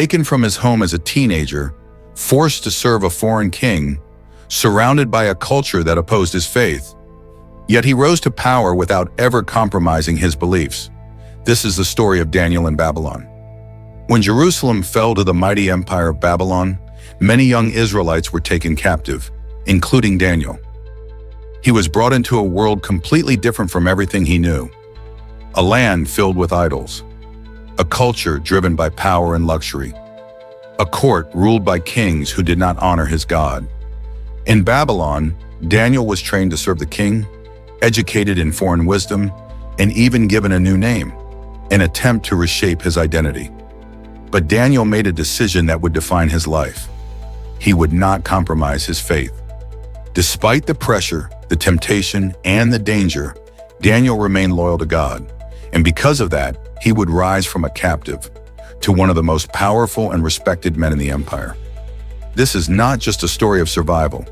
taken from his home as a teenager, forced to serve a foreign king, surrounded by a culture that opposed his faith. Yet he rose to power without ever compromising his beliefs. This is the story of Daniel in Babylon. When Jerusalem fell to the mighty empire of Babylon, many young Israelites were taken captive, including Daniel. He was brought into a world completely different from everything he knew. A land filled with idols. A culture driven by power and luxury. A court ruled by kings who did not honor his God. In Babylon, Daniel was trained to serve the king, educated in foreign wisdom, and even given a new name, an attempt to reshape his identity. But Daniel made a decision that would define his life. He would not compromise his faith. Despite the pressure, the temptation, and the danger, Daniel remained loyal to God. And because of that, he would rise from a captive to one of the most powerful and respected men in the empire. This is not just a story of survival.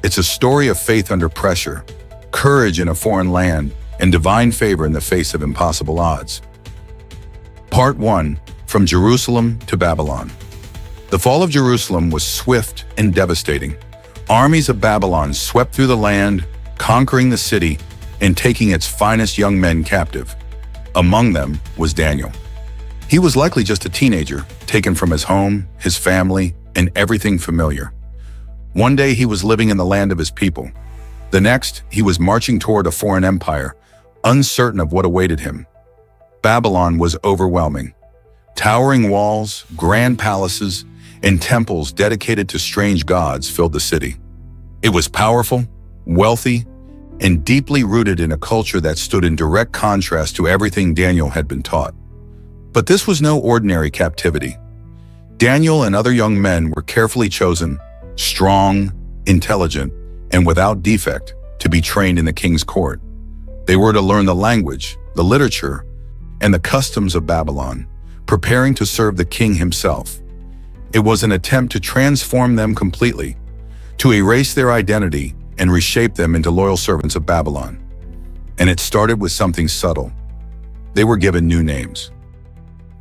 It's a story of faith under pressure, courage in a foreign land, and divine favor in the face of impossible odds. Part 1. From Jerusalem to Babylon. The fall of Jerusalem was swift and devastating. Armies of Babylon swept through the land, conquering the city and taking its finest young men captive. Among them was Daniel. He was likely just a teenager, taken from his home, his family, and everything familiar. One day he was living in the land of his people. The next, he was marching toward a foreign empire, uncertain of what awaited him. Babylon was overwhelming. Towering walls, grand palaces, and temples dedicated to strange gods filled the city. It was powerful, wealthy, and deeply rooted in a culture that stood in direct contrast to everything Daniel had been taught. But this was no ordinary captivity. Daniel and other young men were carefully chosen, strong, intelligent, and without defect, to be trained in the king's court. They were to learn the language, the literature, and the customs of Babylon, preparing to serve the king himself. It was an attempt to transform them completely, to erase their identity and reshape them into loyal servants of Babylon. And it started with something subtle. They were given new names.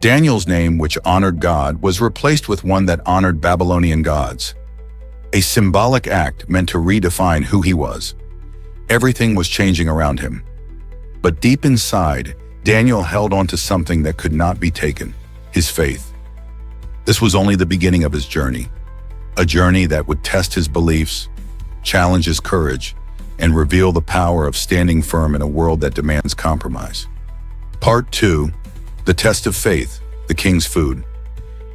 Daniel's name, which honored God, was replaced with one that honored Babylonian gods. A symbolic act meant to redefine who he was. Everything was changing around him. But deep inside, Daniel held on to something that could not be taken: his faith. This was only the beginning of his journey, a journey that would test his beliefs, challenge his courage, and reveal the power of standing firm in a world that demands compromise. Part 2. The Test of Faith, the King's Food.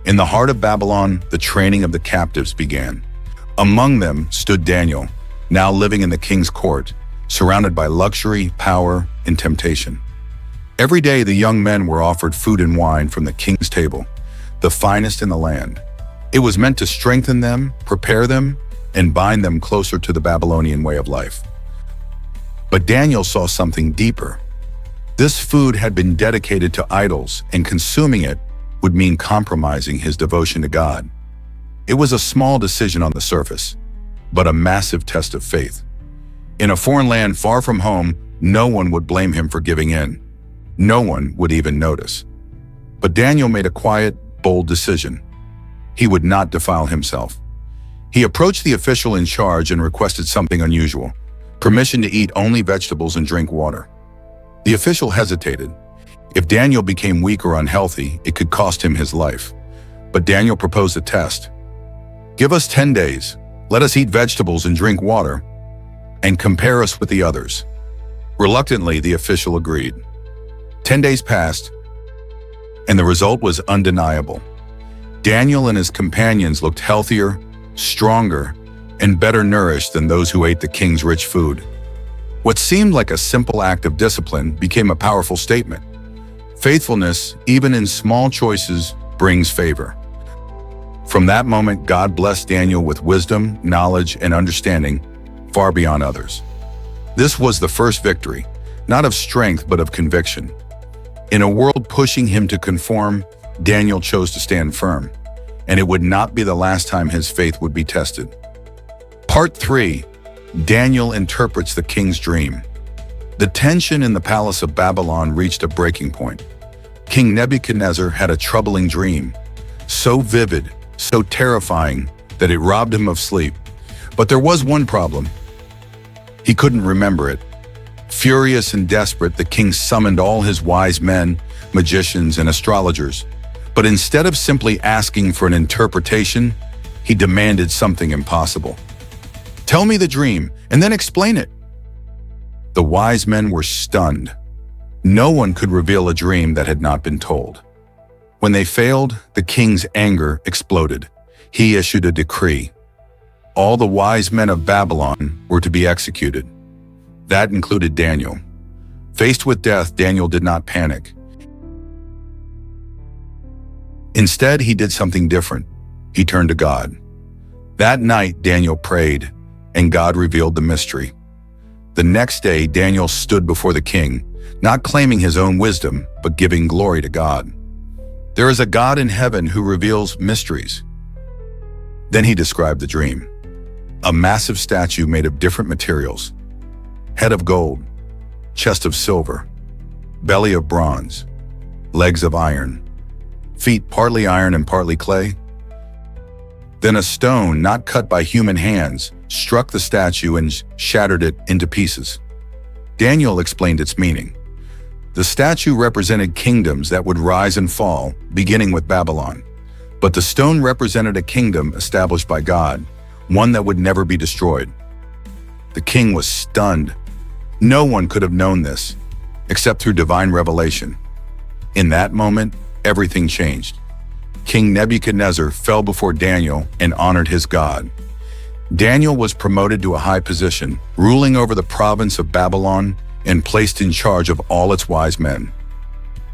In the heart of Babylon, the training of the captives began. Among them stood Daniel, now living in the king's court, surrounded by luxury, power, and temptation. Every day, the young men were offered food and wine from the king's table, the finest in the land. It was meant to strengthen them, prepare them, and bind them closer to the Babylonian way of life. But Daniel saw something deeper. This food had been dedicated to idols, and consuming it would mean compromising his devotion to God. It was a small decision on the surface, but a massive test of faith. In a foreign land far from home, no one would blame him for giving in. No one would even notice. But Daniel made a quiet, bold decision. He would not defile himself. He approached the official in charge and requested something unusual: permission to eat only vegetables and drink water. The official hesitated. If Daniel became weak or unhealthy, it could cost him his life. But Daniel proposed a test. "Give us 10 days. Let us eat vegetables and drink water, and compare us with the others." Reluctantly, the official agreed. 10 days passed, and the result was undeniable. Daniel and his companions looked healthier, stronger, and better nourished than those who ate the king's rich food. What seemed like a simple act of discipline became a powerful statement. Faithfulness, even in small choices, brings favor. From that moment, God blessed Daniel with wisdom, knowledge, and understanding far beyond others. This was the first victory, not of strength but of conviction. In a world pushing him to conform, Daniel chose to stand firm, and it would not be the last time his faith would be tested. Part 3. Daniel interprets the king's dream. The tension in the palace of Babylon reached a breaking point. King Nebuchadnezzar had a troubling dream. so vivid, so terrifying that it robbed him of sleep. But there was one problem. He couldn't remember it. Furious and desperate, the king summoned all his wise men, magicians, and astrologers. But instead of simply asking for an interpretation, he demanded something impossible. "Tell me the dream, and then explain it." The wise men were stunned. No one could reveal a dream that had not been told. When they failed, the king's anger exploded. He issued a decree. All the wise men of Babylon were to be executed. That included Daniel. Faced with death, Daniel did not panic. Instead, he did something different. He turned to God. That night, Daniel prayed, and God revealed the mystery. The next day, Daniel stood before the king, not claiming his own wisdom, but giving glory to God. There is a God in heaven who reveals mysteries. Then he described the dream. A massive statue made of different materials. Head of gold, chest of silver, belly of bronze, legs of iron, feet partly iron and partly clay. Then a stone not cut by human hands struck the statue and shattered it into pieces. Daniel explained its meaning. The statue represented kingdoms that would rise and fall, beginning with Babylon. But the stone represented a kingdom established by God, one that would never be destroyed. The king was stunned. No one could have known this, except through divine revelation. In that moment, everything changed. King Nebuchadnezzar fell before Daniel and honored his God. Daniel was promoted to a high position, ruling over the province of Babylon and placed in charge of all its wise men,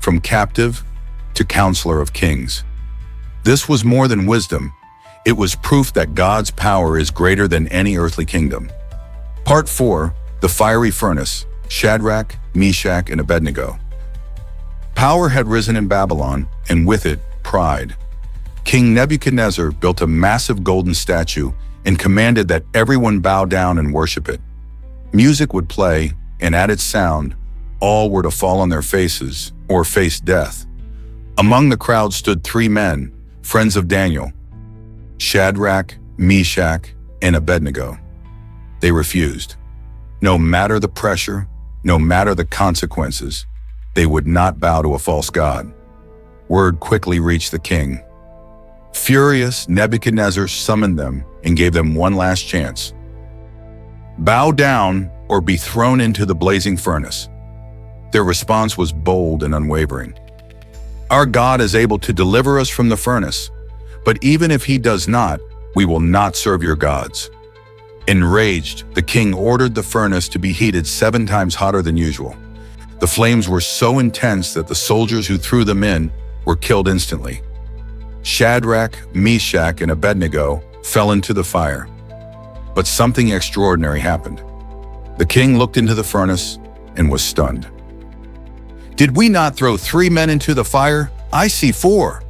from captive to counselor of kings. This was more than wisdom. It was proof that God's power is greater than any earthly kingdom. Part 4, the fiery furnace, Shadrach, Meshach, and Abednego. Power had risen in Babylon, and with it, pride. King Nebuchadnezzar built a massive golden statue and commanded that everyone bow down and worship it. Music would play, and at its sound, all were to fall on their faces or face death. Among the crowd stood 3 men, friends of Daniel, Shadrach, Meshach, and Abednego. They refused. No matter the pressure, no matter the consequences, they would not bow to a false god. Word quickly reached the king. Furious, Nebuchadnezzar summoned them and gave them one last chance. Bow down or be thrown into the blazing furnace. Their response was bold and unwavering. Our God is able to deliver us from the furnace, but even if he does not, we will not serve your gods. Enraged, the king ordered the furnace to be heated 7 times hotter than usual. The flames were so intense that the soldiers who threw them in were killed instantly. Shadrach, Meshach, and Abednego fell into the fire. But something extraordinary happened. The king looked into the furnace and was stunned. Did we not throw 3 men into the fire? I see 4,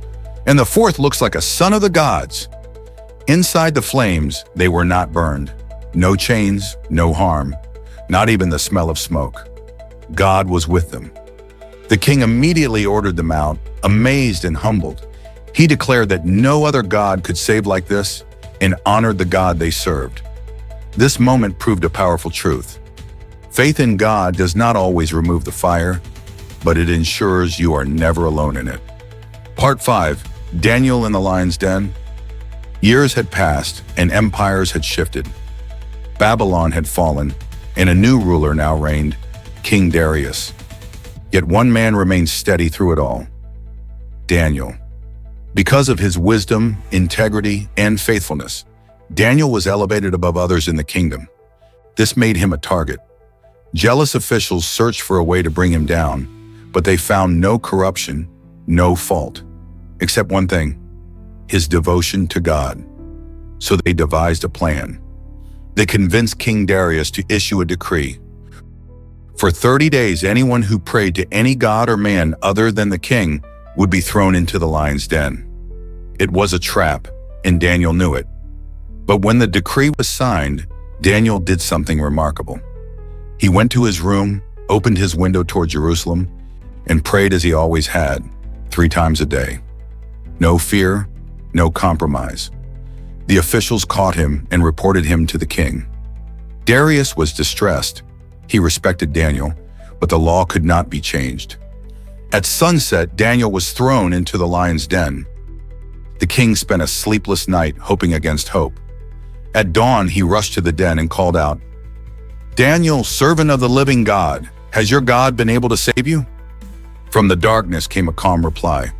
and the 4th looks like a son of the gods. Inside the flames, they were not burned. No chains, no harm, not even the smell of smoke. God was with them. The king immediately ordered them out, amazed and humbled. He declared that no other god could save like this and honored the God they served. This moment proved a powerful truth. Faith in God does not always remove the fire, but it ensures you are never alone in it. Part 5, Daniel in the lion's den. Years had passed and empires had shifted. Babylon had fallen, and a new ruler now reigned, King Darius. Yet one man remained steady through it all, Daniel. Because of his wisdom, integrity, and faithfulness, Daniel was elevated above others in the kingdom. This made him a target. Jealous officials searched for a way to bring him down, but they found no corruption, no fault, except one thing: his devotion to God. So they devised a plan. They convinced King Darius to issue a decree. For 30 days, anyone who prayed to any god or man other than the king would be thrown into the lion's den. It was a trap, and Daniel knew it. But when the decree was signed, Daniel did something remarkable. He went to his room, opened his window toward Jerusalem, and prayed as he always had, 3 times a day. No fear, no compromise. The officials caught him and reported him to the king. Darius was distressed. He respected Daniel, but the law could not be changed. At sunset, Daniel was thrown into the lion's den. The king spent a sleepless night hoping against hope. At dawn, he rushed to the den and called out, "Daniel, servant of the living God, has your God been able to save you?" From the darkness came a calm reply.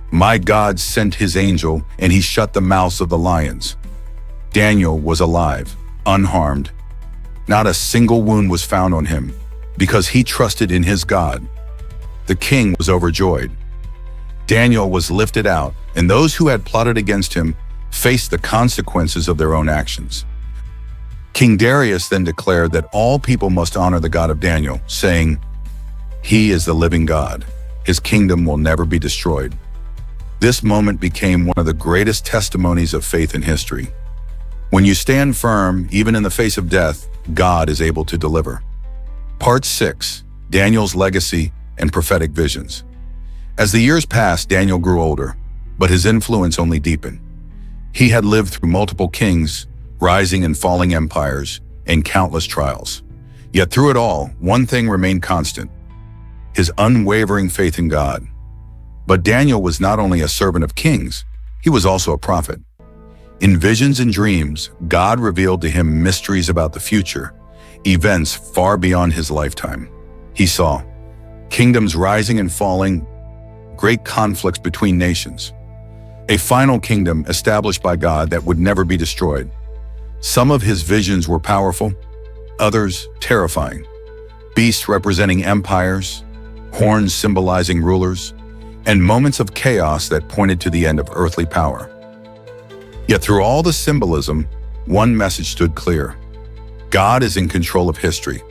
"My God sent his angel, and he shut the mouths of the lions." Daniel was alive, unharmed. Not a single wound was found on him, because he trusted in his God. The king was overjoyed. Daniel was lifted out, and those who had plotted against him faced the consequences of their own actions. King Darius then declared that all people must honor the God of Daniel, saying, "He is the living God. His kingdom will never be destroyed." This moment became one of the greatest testimonies of faith in history. When you stand firm, even in the face of death, God is able to deliver. Part 6: Daniel's Legacy and Prophetic Visions. As the years passed, Daniel grew older, but his influence only deepened. He had lived through multiple kings, rising and falling empires, and countless trials. Yet through it all, one thing remained constant: his unwavering faith in God. But Daniel was not only a servant of kings, he was also a prophet. In visions and dreams, God revealed to him mysteries about the future, events far beyond his lifetime. He saw kingdoms rising and falling, great conflicts between nations, a final kingdom established by God that would never be destroyed. Some of his visions were powerful, others terrifying. Beasts representing empires, horns symbolizing rulers, and moments of chaos that pointed to the end of earthly power. Yet through all the symbolism, one message stood clear: God is in control of history,